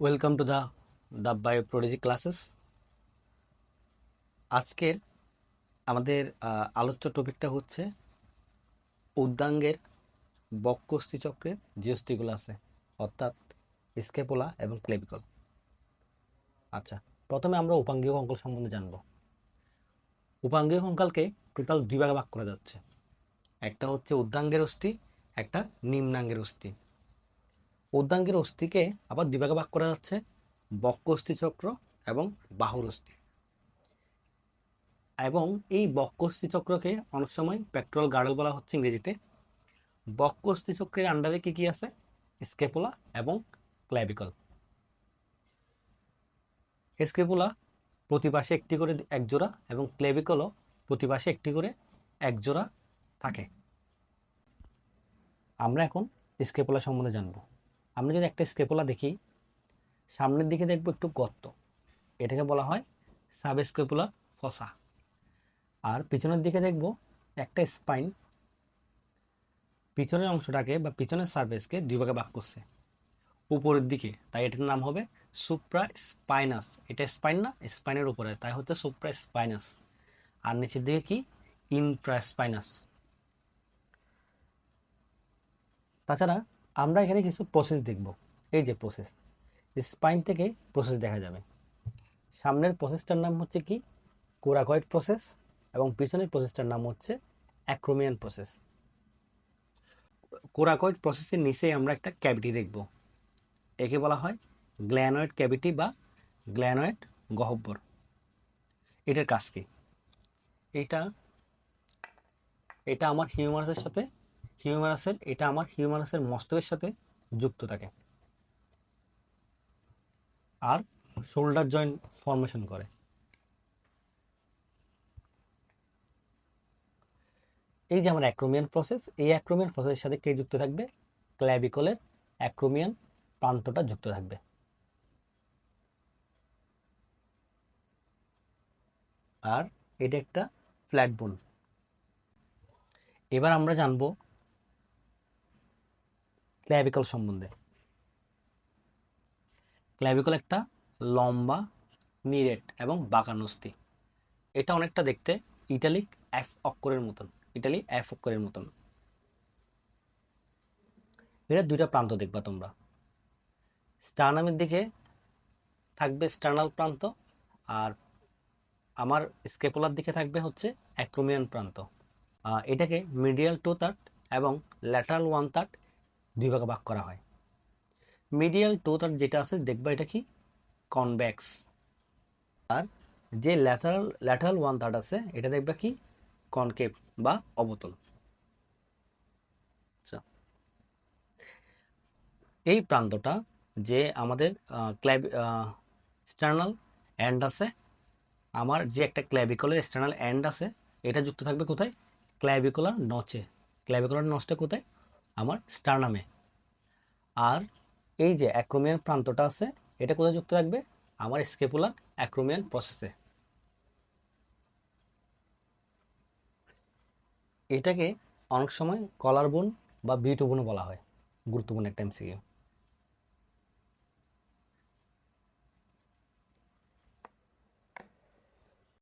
Welcome to the বায়োপ্রোলজি ক্লাসেস। আজকের আমাদের আলোচ্য টপিকটা হচ্ছে উদ্যাঙ্গের বক্ষ অস্থিচক্রের যে অস্থিগুলো আছে, অর্থাৎ স্ক্যাপুলা এবং ক্লেভিকল। আচ্ছা, প্রথমে আমরা উপাঙ্গীয় কঙ্কাল সম্বন্ধে জানব। উপাঙ্গীয় কঙ্কালকে টোটাল দুই ভাগে ভাগ করা যাচ্ছে। একটা হচ্ছে উদ্যাঙ্গের অস্থি, একটা নিম্নাঙ্গের অস্থি। উদ্যাঙ্গের অস্থিকে আবার দুই ভাগে ভাগ করা যাচ্ছে, বক্ষ অস্থিচক্র এবং বাহুর অস্থি। এবং এই বক্রস্থি চক্রকে অনেক সময় পেট্রোল গার্ডল বলা হচ্ছে ইংরেজিতে। বক্রস্থি চক্রের আন্ডারে কি কি আছে? স্কেপুলা এবং ক্ল্যাভিকল। স্কেপুলা প্রতি পাশে একটি করে এক জোড়া এবং ক্ল্যাভিকলও প্রতি পাশে একটি করে এক জোড়া থাকে। আমরা এখন স্কেপুলা সম্বন্ধে জানব। আমরা যদি একটা স্কেপুলা দেখি, সামনের দিকে দেখব একটু গর্ত, এটাকে বলা হয় সাবস্কেপুলার ফসা। আর পিছনের দিকে দেখব একটা স্পাইন, পিছনের অংশটাকে বা পিছনের সারফেসকে দুই ভাগে ভাগ করছে উপরের দিকে, তাই এটার নাম হবে সুপ্রা স্পাইনাস। এটা স্পাইন না, স্পাইনের উপরে, তাই হচ্ছে সুপ্রা স্পাইনাস। আর নিচের দিকে কি? Infra spinous. তাছাড়া আমরা এখানে কিছু প্রসেস দেখব। এই যে প্রসেস, স্পাইন থেকে প্রসেস দেখা যাবে। সামনের প্রসেসটার নাম হচ্ছে কি? কোরাকয়েড প্রসেস, এবং পিছনের প্রসেসটার নাম হচ্ছে অ্যাক্রোমিয়ান প্রসেস। কোরাকয়েড প্রসেসের নিচে আমরা একটা ক্যাভিটি দেখব, একে বলা হয় গ্ল্যানয়েড ক্যাভিটি বা গ্ল্যানয়েড গহ্বর। এটার কাজ কি? এটা এটা আমার হিউমারাসের মস্তকের সাথে যুক্ত থাকে আর শোল্ডার জয়েন্ট ফর্মেশন করে। এই যে আমার অ্যাক্রোমিয়ান প্রসেস, এই অ্যাক্রোমিয়ান প্রসেসের সাথে কে যুক্ত থাকবে? ক্ল্যাভিকলের অ্যাক্রোমিয়ান প্রান্তটা যুক্ত থাকবে। আর এটা একটা ফ্ল্যাট বোন। এবার আমরা জানবো ক্ল্যাভিকল সম্বন্ধে। ক্ল্যাভিকল একটা লম্বা, নিরেট এবং বাঁকানো অস্থি। এটা অনেকটা দেখতে ইটালি এফ অক্ষরের মতন। এটা দুইটা প্রান্ত দেখবা তোমরা। স্টার্নামের দিকে থাকবে স্টার্নাল প্রান্ত, আর আমার স্কেপুলার দিকে থাকবে হচ্ছে অ্যাক্রোমিয়ান প্রান্ত। এটাকে মিডিয়াল 2/3 এবং ল্যাটারাল 1/3 দুই ভাগে ভাগ করা হয়। মিডিয়াল 2/3 যেটা আছে দেখবা এটা কি? কনভেক্স। আর যে ল্যাটারাল 1/3 আছে এটা দেখবা কি? কনকেভ বা অবতল। আচ্ছা, এই প্রান্তটা যে আমাদের স্টার্নাল এন্ড আছে, আমার যে একটা ক্ল্যাভিকলের এক্সটার্নাল এন্ড আছে, এটা যুক্ত থাকবে কোথায়? ক্ল্যাভিকুলার নচে। ক্ল্যাভিকুলার নচটা কোথায়? আমার স্টার্নামে। আর এই যে অ্যাক্রোমিয়ান প্রান্তটা আছে, এটা কোথায় যুক্ত থাকবে? আমার স্কেপুলার অ্যাক্রোমিয়ান প্রসেসে। এটাকে অনেক সময় কলার বোন বা বিউটি বোনও বলা হয়। গুরুত্বপূর্ণ একটা এমসিকিউ।